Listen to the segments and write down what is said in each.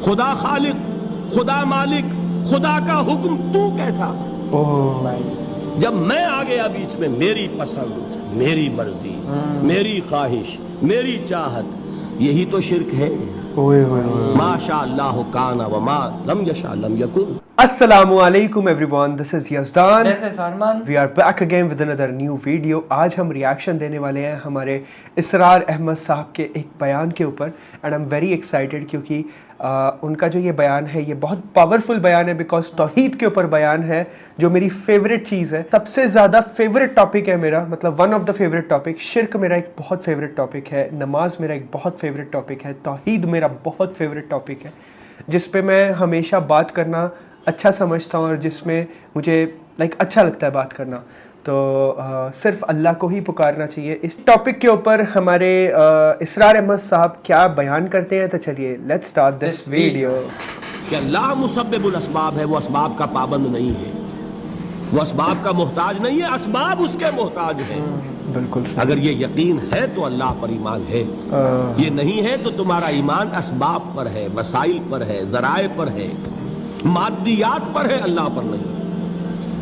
خدا خالق، خدا مالک، خدا کا حکم تو کیسا؟ جب میں آ گیا بیچ میں، میری پسند، میری مرضی، میری خواہش، میری چاہت، یہی تو شرک ہے۔ ما شاء اللہ کان وما لم یشاء لم یکن۔ السلام علیکم everyone, this is Yazdan. This is Arman. We are back again with another new video. آج ہم ریاکشن دینے والے ہیں ہمارے اسرار احمد صاحب کے ایک بیان کے اوپر and I'm very excited کیونکہ ان کا جو یہ بیان ہے یہ بہت پاورفل بیان ہے بیکاز توحید کے اوپر بیان ہے جو میری فیوریٹ چیز ہے، سب سے زیادہ فیوریٹ ٹاپک ہے میرا، مطلب one of the favourite topic. شرک میرا ایک بہت فیوریٹ ٹاپک ہے، نماز میرا ایک بہت فیوریٹ ٹاپک ہے، توحید میرا بہت فیوریٹ ٹاپک ہے جس پہ میں ہمیشہ بات کرنا اچھا سمجھتا ہوں اور جس میں مجھے اچھا لگتا ہے بات کرنا، تو صرف اللہ کو ہی پکارنا چاہیے۔ اس ٹاپک کے اوپر ہمارے اسرار احمد صاحب کیا بیان کرتے ہیں، تو چلیے لیٹس سٹارٹ دس ویڈیو۔ کہ اللہ مسبب الاسباب ہے، وہ اسباب کا پابند نہیں ہے، وہ اسباب کا محتاج نہیں ہے، اسباب اس کے محتاج ہیں۔ بالکل، اگر یہ یقین ہے تو اللہ پر ایمان ہے، یہ نہیں ہے تو تمہارا ایمان اسباب پر ہے، وسائل پر ہے، ذرائع پر ہے، مادیات پر ہے، اللہ پر نہیں۔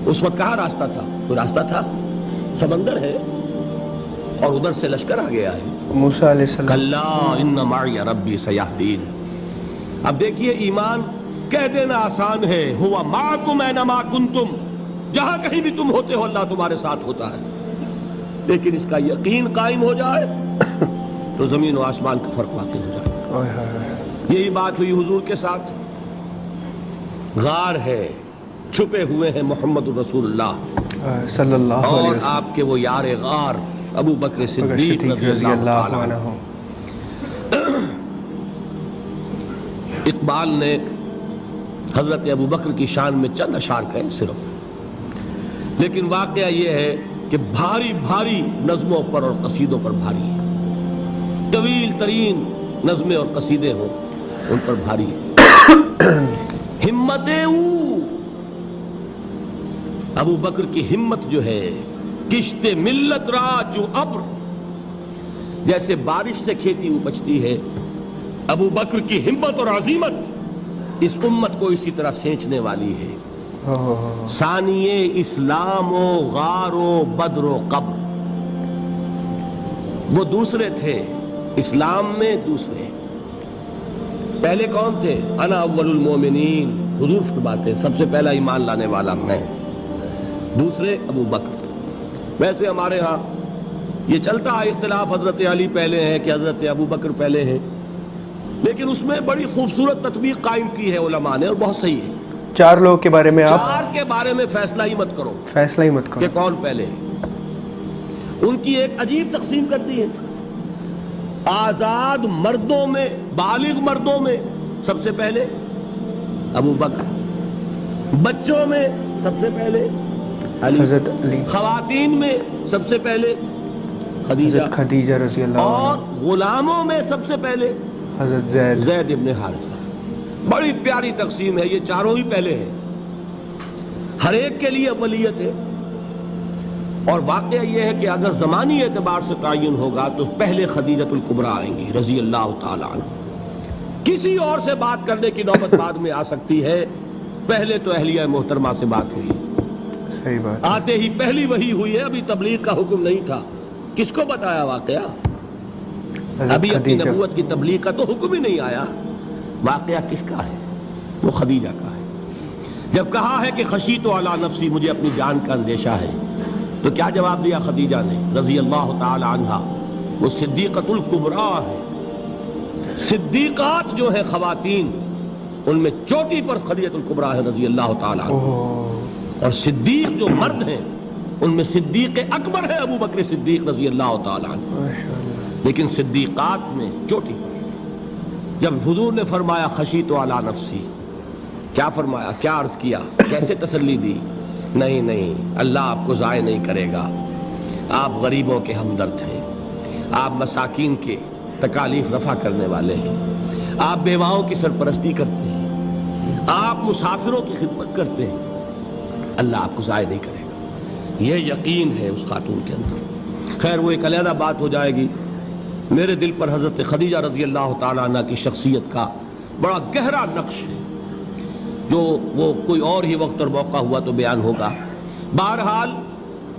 اس وقت کہاں راستہ تھا؟ کوئی راستہ تھا؟ سمندر ہے اور ادھر سے لشکر آ گیا ہے۔ موسیٰ علیہ السلام، کلا ان معی ربی سیہدین۔ اب دیکھیے، ایمان کہہ دینا آسان ہے، ہوا معکم اینما کنتم، جہاں کہیں بھی تم ہوتے ہو اللہ تمہارے ساتھ ہوتا ہے، لیکن اس کا یقین قائم ہو جائے تو زمین و آسمان کا فرق واقع ہو جائے۔ یہی بات ہوئی حضور کے ساتھ۔ غار ہے، چھپے ہوئے ہیں محمد رسول اللہ صلی اللہ علیہ اور وسلم، آپ کے وہ یار غار ابو بکر صدیق رضی اللہ عنہ۔ اقبال نے حضرت ابو بکر کی شان میں چند اشعار کہے صرف، لیکن واقعہ یہ ہے کہ بھاری بھاری نظموں پر اور قصیدوں پر بھاری ہے، طویل ترین نظمیں اور قصیدے ہوں ان پر بھاری ہے۔ ہمت ابو بکر کی ہمت جو ہے، کشت ملت را جو ابر، جیسے بارش سے کھیتی اپجتی ہے، ابو بکر کی ہمت اور عزیمت اس امت کو اسی طرح سینچنے والی ہے۔ ثانیے اسلام و غار و بدر و قبر، وہ دوسرے تھے اسلام میں، دوسرے پہلے کون تھے؟ انا اول المومنین، حضور فرماتے ہیں سب سے پہلا ایمان لانے والا میں، دوسرے ابو بکر۔ ویسے ہمارے ہاں یہ چلتا ہے اختلاف، حضرت علی پہلے ہیں کہ حضرت ابو بکر پہلے ہیں، لیکن اس میں بڑی خوبصورت تطبیق قائم کی ہے علماء نے اور بہت صحیح ہے۔ چار لوگوں کے بارے میں آپ چار کے بارے میں فیصلہ ہی مت کرو، فیصلہ ہی مت کرو کہ کون پہلے ہے۔ ان کی ایک عجیب تقسیم کر دی ہے۔ آزاد مردوں میں، بالغ مردوں میں سب سے پہلے ابو بکر، بچوں میں سب سے پہلے علی، حضرت علی، خواتین میں سب سے پہلے خدیجہ، حضرت خدیجہ رضی اللہ اور عنہ، غلاموں میں سب سے پہلے حضرت زید، زید ابن حارثہ۔ بڑی پیاری تقسیم ہے، یہ چاروں ہی پہلے ہیں، ہر ایک کے لیے اولیت ہے۔ اور واقعہ یہ ہے کہ اگر زمانی اعتبار سے تعین ہوگا تو پہلے خدیجۃ الکبریٰ آئیں گی رضی اللہ تعالی عنہ، کسی اور سے بات کرنے کی نوبت بعد میں آ سکتی ہے، پہلے تو اہلیہ محترمہ سے بات ہوئی، صحیح بات، آتے ہی پہلی وحی ہوئی ہے، ابھی تبلیغ کا حکم نہیں تھا۔ کس کو بتایا واقعہ؟ ابھی اپنی نبوت کی تبلیغ کا تو حکم ہی نہیں آیا۔ واقعہ کس کا ہے؟ وہ خدیجہ کا ہے۔ جب کہا ہے کہ خشیت علی نفسی، مجھے اپنی جان کا اندیشہ ہے، تو کیا جواب دیا خدیجہ نے رضی اللہ تعالی عنہا؟ وہ صدیقۃ الکبریٰ ہے۔ صدیقات جو ہیں خواتین، ان میں چوٹی پر خدیجۃ الکبریٰ ہے رضی اللہ تعالی عنہ، اور صدیق جو مرد ہیں ان میں صدیق اکبر ہے ابو بکر صدیق رضی اللہ تعالی عنہ، لیکن صدیقات میں چوٹی پر۔ جب حضور نے فرمایا خشیت علی نفسی، کیا فرمایا، کیا عرض کیا، کیسے تسلی دی؟ نہیں نہیں، اللہ آپ کو ضائع نہیں کرے گا، آپ غریبوں کے ہمدرد ہیں، آپ مساکین کے تکالیف رفع کرنے والے ہیں، آپ بیواؤں کی سرپرستی کرتے ہیں، آپ مسافروں کی خدمت کرتے ہیں، اللہ آپ کو ضائع نہیں کرے گا۔ یہ یقین ہے اس خاتون کے اندر۔ خیر وہ ایک علیحدہ بات ہو جائے گی۔ میرے دل پر حضرت خدیجہ رضی اللہ تعالیٰ عنہ کی شخصیت کا بڑا گہرا نقش ہے جو وہ کوئی اور ہی وقت اور موقع ہوا تو بیان ہوگا. بہرحال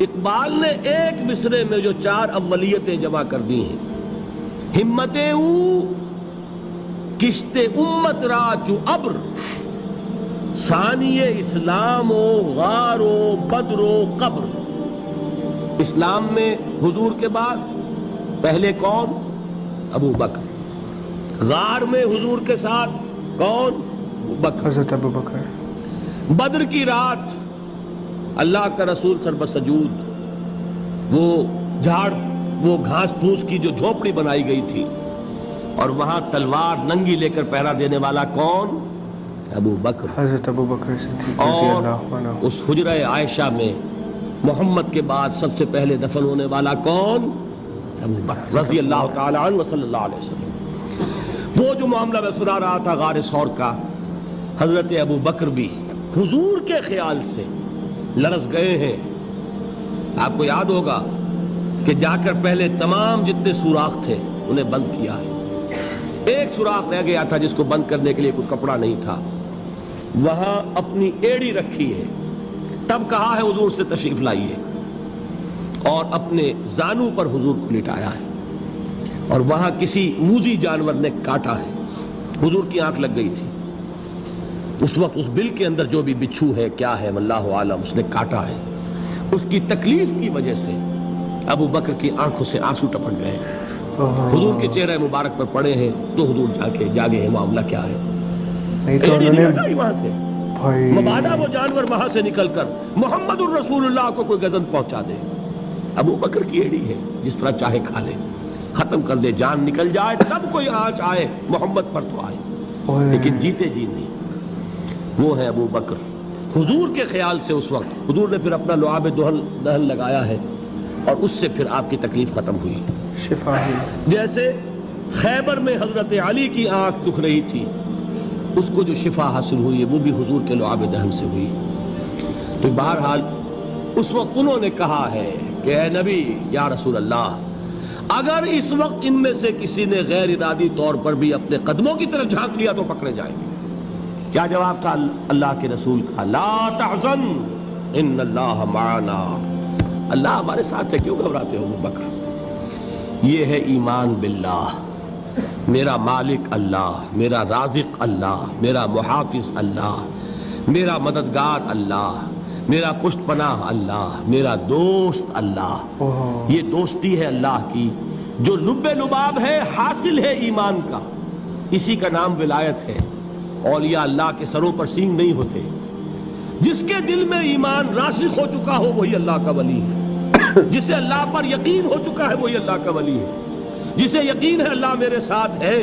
اقبال نے ایک مصرے میں جو 4 اولیتیں جمع کر دی ہیں. ہمتیں او کشت امت را چو ابر، ثانی اسلام و غار و بدر و قبر. اسلام میں حضور کے بعد پہلے کون؟ ابو بکر. غار میں حضور کے ساتھ کون؟ ابو بکر، حضرت ابو بکر. بدر کی رات اللہ کا رسول سر بسجود، وہ گھاس پھوس کی جو جھوپڑی بنائی گئی تھی، اور وہاں تلوار ننگی لے کر پہرا دینے والا کون؟ ابو بکر. حضرت ابو بکر صدیق رضی اور اللہ عنہ. اس حجرہ عائشہ میں محمد کے بعد سب سے پہلے دفن ہونے والا کون؟ ابو بکر رضی اللہ تعالی عنہ و صلی اللہ علیہ وسلم. وہ جو معاملہ میں سنا رہا تھا غار ثور کا، حضرت ابو بکر بھی حضور کے خیال سے لرز گئے ہیں. آپ کو یاد ہوگا کہ جا کر پہلے تمام جتنے سوراخ تھے انہیں بند کیا ہے. ایک سوراخ رہ گیا تھا جس کو بند کرنے کے لیے کوئی کپڑا نہیں تھا، وہاں اپنی ایڑی رکھی ہے. تب کہا ہے حضور سے تشریف لائیے، اور اپنے زانو پر حضور کو لٹایا ہے، اور وہاں کسی موذی جانور نے کاٹا ہے. حضور کی آنکھ لگ گئی تھی اس وقت. اس بل کے اندر جو بھی بچھو ہے کیا ہے واللہ عالم، اس نے کاٹا ہے. اس کی تکلیف کی وجہ سے ابو بکر کی آنکھوں سے آنسو ٹپک گئے. حضور کے چہرے مبارک پر پڑے ہیں تو حضور جاگے ہیں معاملہ کیا ہے. وہاں سے مبادا وہ جانور وہاں سے نکل کر محمد الرسول اللہ کو کوئی گزن پہنچا دے. ابو بکر کی ایڑی ہے، جس طرح چاہے کھا لے، ختم کر دے، جان نکل جائے تب کوئی آنچ آئے محمد پر تو آئے، لیکن جیتے جی نہیں. وہ ہے ابو بکر. حضور کے خیال سے اس وقت حضور نے پھر اپنا لعاب دہن لگایا ہے، اور اس سے پھر آپ کی تکلیف ختم ہوئی. شفا ہوئی. جیسے خیبر میں حضرت علی کی آنکھ دکھ رہی تھی، اس کو جو شفا حاصل ہوئی وہ بھی حضور کے لعاب دہن سے ہوئی. تو بہرحال اس وقت انہوں نے کہا ہے کہ اے نبی یا رسول اللہ، اگر اس وقت ان میں سے کسی نے غیر ارادی طور پر بھی اپنے قدموں کی طرف جھانک لیا تو پکڑے جائیں گے. کیا جواب تھا اللہ کے رسول کا؟ لا تحزن ان اللہ معنا. اللہ ہمارے ساتھ ہے، کیوں گھبراتے ہو ابو بکر؟ یہ ہے ایمان باللہ. میرا مالک اللہ، میرا رازق اللہ، میرا محافظ اللہ، میرا مددگار اللہ، میرا پشت پناہ اللہ، میرا دوست اللہ. یہ دوستی ہے اللہ کی جو لب لباب ہے، حاصل ہے ایمان کا. اسی کا نام ولایت ہے. اولیاء اللہ کے سروں پر سینگ نہیں ہوتے. جس کے دل میں ایمان راسخ ہو چکا ہو وہی اللہ کا ولی ہے. جسے اللہ پر یقین ہو چکا ہے وہی اللہ کا ولی ہے. جسے یقین ہے اللہ میرے ساتھ ہے،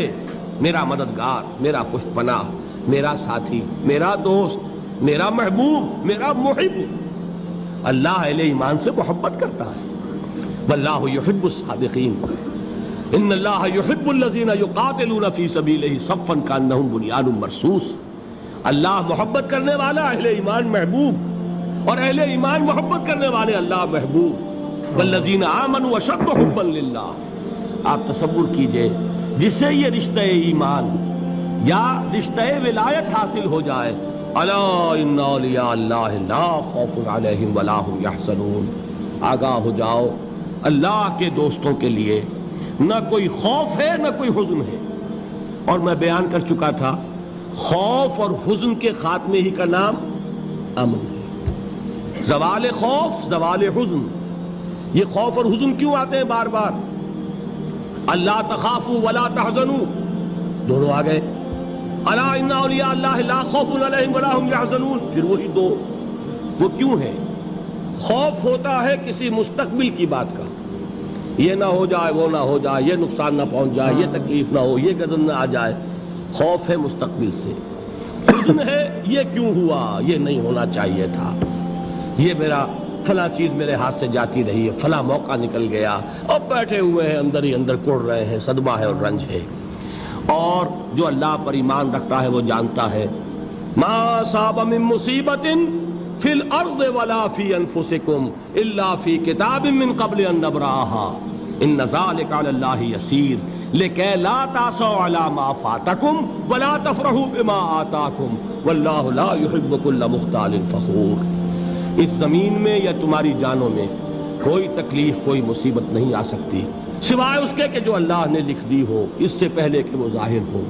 میرا مددگار، میرا پشت پناہ، میرا ساتھی، میرا دوست، میرا محبوب، میرا محب. اللہ اہل ایمان سے محبت کرتا ہے. واللہ یحب الصادقین. ان اللہ یحب الذین یقاتلون فی سبیلہ صفا کانہم بنیان مرصوص. اللہ محبت کرنے والا، اہل ایمان محبوب، اور اہل ایمان محبت کرنے والے اللہ محبوب. والذین آمنوا اشد حبا للہ. آپ تصور کیجئے جسے یہ رشتہ ایمان یا رشتہ ولایت حاصل ہو جائے، الا ان اولیاء اللہ لا خوف علیہم ولا هم یحزنون. آگاہ ہو جاؤ، اللہ کے دوستوں کے لیے نہ کوئی خوف ہے نہ کوئی حزن ہے. اور میں بیان کر چکا تھا خوف اور حزن کے خاتمے ہی کا نام امن ہے. زوال خوف، زوال حزن. یہ خوف اور حزن کیوں آتے ہیں بار بار؟ اللہ تخافوا ولا تحزنوا، دونوں آ گئے. الا ان اولیاء اللہ لا خوف علیہم ولا هم یحزنون، پھر وہی دو. وہ کیوں ہے؟ خوف ہوتا ہے کسی مستقبل کی بات کا، یہ نہ ہو جائے، وہ نہ ہو جائے، یہ نقصان نہ پہنچ جائے، یہ تکلیف نہ ہو، یہ غضب نہ آ جائے. خوف ہے مستقبل سے. حزن ہے یہ کیوں ہوا، یہ نہیں ہونا چاہیے تھا، یہ میرا فلاں چیز میرے ہاتھ سے جاتی رہی ہے، فلاں موقع نکل گیا، اب بیٹھے ہوئے ہیں اندر ہی اندر کڑ رہے ہیں، صدمہ ہے اور رنج ہے. اور جو اللہ پر ایمان رکھتا ہے وہ جانتا ہے ما اصاب من مصیبت فی الارض ولا فی انفسکم الا فی کتاب من قبل ان نبرأها ان ذلک علی اللہ یسیر. لِكَيْ لَا تَعْصَوْا عَلَىٰ مَا فَاتَكُمْ وَلَا تَفْرَحُوا بِمَا آتَاكُمْ وَاللَّهُ لَا يُحِبُّ كُلَّ مُخْتَالٍ فَخُورٍ۔ اس زمین میں یا تمہاری جانوں میں کوئی تکلیف کوئی مصیبت نہیں آ سکتی سوائے اس کے کہ جو اللہ نے لکھ دی ہو اس سے پہلے کہ وہ ظاہر ہو۔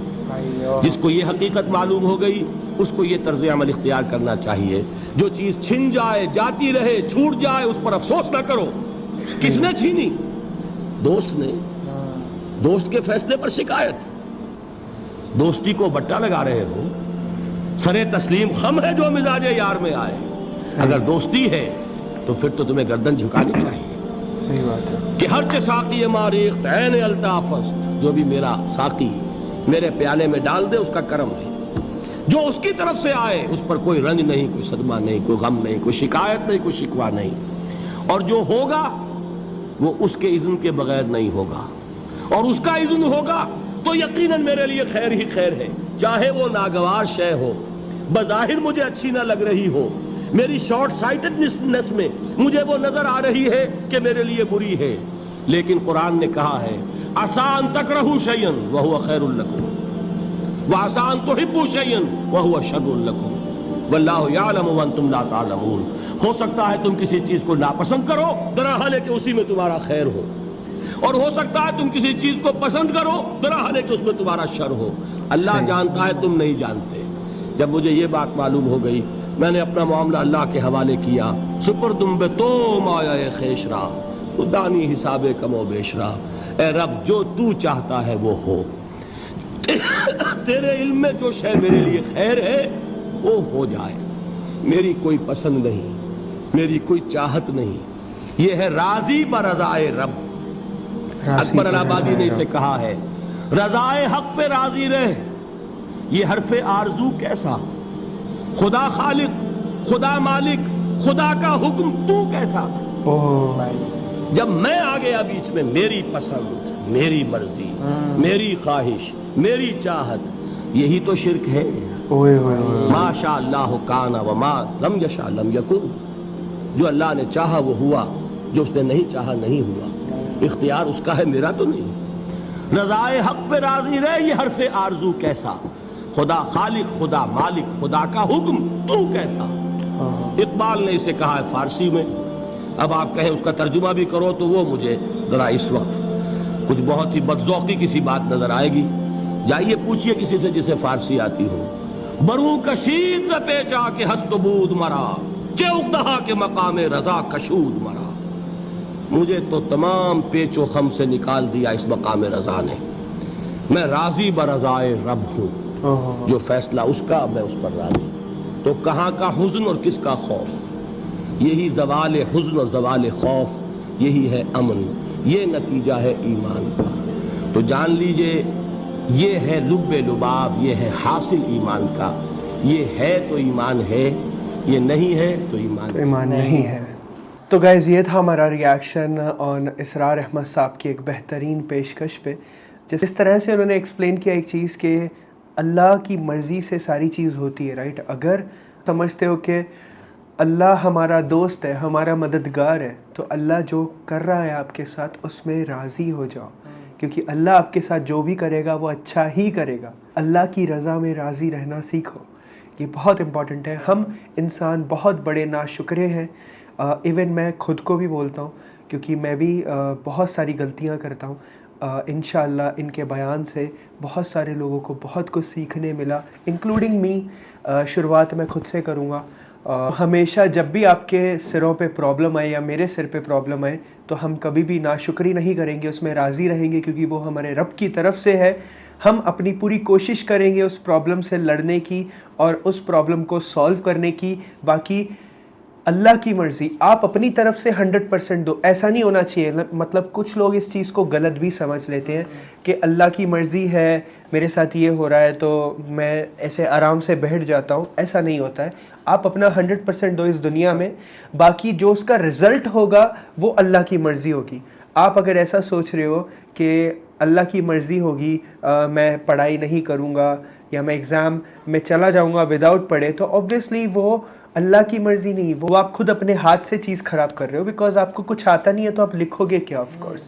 جس کو یہ حقیقت معلوم ہو گئی اس کو یہ طرز عمل اختیار کرنا چاہیے، جو چیز چھن جائے جاتی رہے چھوٹ جائے اس پر افسوس نہ کرو۔ کس نے چھینی؟ دوست نے۔ دوست کے فیصلے پر شکایت، دوستی کو بٹا لگا رہے ہو، سرے تسلیم خم ہے جو مزاج یار میں آئے۔ اگر دوستی ہے تو پھر تو تمہیں گردن جھکانی چاہیے کہ ہر چے ساقی ماریخت عین الطافست، جو بھی میرا ساقی میرے پیالے میں ڈال دے اس کا کرم ہے، جو اس کی طرف سے آئے اس پر کوئی رنج نہیں، کوئی صدمہ نہیں، کوئی غم نہیں، کوئی شکایت نہیں، کوئی شکوہ نہیں، اور جو ہوگا وہ اس کے اذن کے بغیر نہیں ہوگا، اور اس کا اذن ہوگا تو یقیناً میرے لیے خیر ہی خیر ہے، چاہے وہ ناگوار شے ہو، بظاہر مجھے اچھی نہ لگ رہی ہو، میری شارٹ سائٹڈنس میں مجھے وہ نظر آ رہی ہے کہ میرے لیے بری ہے، لیکن قرآن نے کہا ہے عَسَىٰ أَن تَكْرَهُوا شَيْئًا وَهُوَ خَيْرٌ لَكُمْ وَعَسَىٰ أَن تُحِبُّوا شَيْئًا وَهُوَ شَرٌّ لَكُمْ وَاللَّهُ يَعْلَمُ وَأَنتُمْ لَا تَعْلَمُونَ۔ ہو سکتا ہے تم کسی چیز کو ناپسند کرو درحال ہے کہ اسی میں تمہارا خیر ہو، اور ہو سکتا ہے تم کسی چیز کو پسند کرو درحال ہے کہ اس میں تمہارا شر ہو۔ اللہ جانتا ہے تم نہیں جانتے۔ جب مجھے یہ بات معلوم ہو گئی میں نے اپنا معاملہ اللہ کے حوالے کیا۔ سپردم بے تو مایا خیش را خدانی حساب کم و بیش را، اے رب جو تو چاہتا ہے وہ ہو، تیرے علم میں جو شے میرے لیے خیر ہے وہ ہو جائے، میری کوئی پسند نہیں، میری کوئی چاہت نہیں، یہ ہے راضی برضائے رب۔ اکبر الہٰبادی نے اسے کہا ہے رضائے حق پہ راضی رہ، یہ حرف آرزو کیسا، خدا خالق، خدا مالک، خدا کا حکم تو کیسا۔ جب میں آ گیا بیچ میں میری پسند، میری مرضی، میری خواہش، میری چاہت، یہی تو شرک ہے۔ ما شاء اللہ کان وما لم یشاء لم یکن، جو اللہ نے چاہا وہ ہوا، جو اس نے نہیں چاہا نہیں ہوا، اختیار اس کا ہے میرا تو نہیں۔ رضائے حق پہ راضی رہ یہ حرف آرزو کیسا، خدا خالق، خدا مالک، خدا کا حکم تو کیسا۔ اقبال نے اسے کہا ہے فارسی میں، اب آپ کہیں اس کا ترجمہ بھی کرو تو وہ مجھے ذرا اس وقت کچھ بہت ہی بدذوقی کسی بات نظر آئے گی۔ جائیے پوچھئے کسی سے جسے فارسی آتی ہو۔ برو کشید ز پیچا کے ہست و بود مرا، چے اقدہا کے مقام رضا کشود مرا۔ مجھے تو تمام پیچ و خم سے نکال دیا اس مقام رضا نے، میں راضی برضائے رب ہوں، جو فیصلہ اس کا میں اس پر راضی۔ تو کہاں کا حزن اور کس کا خوف، یہی زوال حزن اور زوال خوف، یہی ہے امن، یہ نتیجہ ہے ایمان کا۔ تو جان لیجئے یہ ہے لب لباب، یہ ہے حاصل ایمان کا، یہ ہے تو ایمان ہے، یہ نہیں ہے تو ایمان نہیں ہے۔ تو گائز یہ تھا ہمارا ریاکشن آن اسرار احمد صاحب کی ایک بہترین پیشکش پہ، جس طرح سے انہوں نے ایکسپلین کیا ایک چیز کہ اللہ کی مرضی سے ساری چیز ہوتی ہے، رائٹ۔ اگر سمجھتے ہو کہ اللہ ہمارا دوست ہے، ہمارا مددگار ہے، تو اللہ جو کر رہا ہے آپ کے ساتھ اس میں راضی ہو جاؤ، کیونکہ اللہ آپ کے ساتھ جو بھی کرے گا وہ اچھا ہی کرے گا۔ اللہ کی رضا میں راضی رہنا سیکھو، یہ بہت امپورٹنٹ ہے۔ ہم انسان بہت بڑے ناشکرے ہیں، ایون میں خود کو بھی بولتا ہوں کیونکہ میں بھی بہت ساری غلطیاں کرتا ہوں۔ انشاءاللہ ان کے بیان سے بہت سارے لوگوں کو بہت کچھ سیکھنے ملا، انکلوڈنگ می۔ شروعات میں خود سے کروں گا۔ ہمیشہ جب بھی آپ کے سروں پہ پرابلم آئے یا میرے سر پہ پرابلم آئے تو ہم کبھی بھی ناشکری نہیں کریں گے، اس میں راضی رہیں گے، کیونکہ وہ ہمارے رب کی طرف سے ہے۔ ہم اپنی پوری کوشش کریں گے اس پرابلم سے لڑنے کی اور اس پرابلم کو سالو کرنے کی۔ باقی اللہ کی مرضی آپ اپنی طرف سے 100% دو، ایسا نہیں ہونا چاہیے۔ مطلب کچھ لوگ اس چیز کو غلط بھی سمجھ لیتے ہیں کہ اللہ کی مرضی ہے، میرے ساتھ یہ ہو رہا ہے تو میں ایسے آرام سے بیٹھ جاتا ہوں، ایسا نہیں ہوتا ہے۔ آپ اپنا 100% دو اس دنیا میں، باقی جو اس کا رزلٹ ہوگا وہ اللہ کی مرضی ہوگی۔ آپ اگر ایسا سوچ رہے ہو کہ اللہ کی مرضی ہوگی، میں پڑھائی نہیں کروں گا یا میں ایگزام میں چلا جاؤں گا وداؤٹ پڑھے، تو اوبویسلی وہ اللہ کی مرضی نہیں، وہ آپ خود اپنے ہاتھ سے چیز خراب کر رہے ہو، بیکاز آپ کو کچھ آتا نہیں ہے تو آپ لکھو گے کیا؟ Of course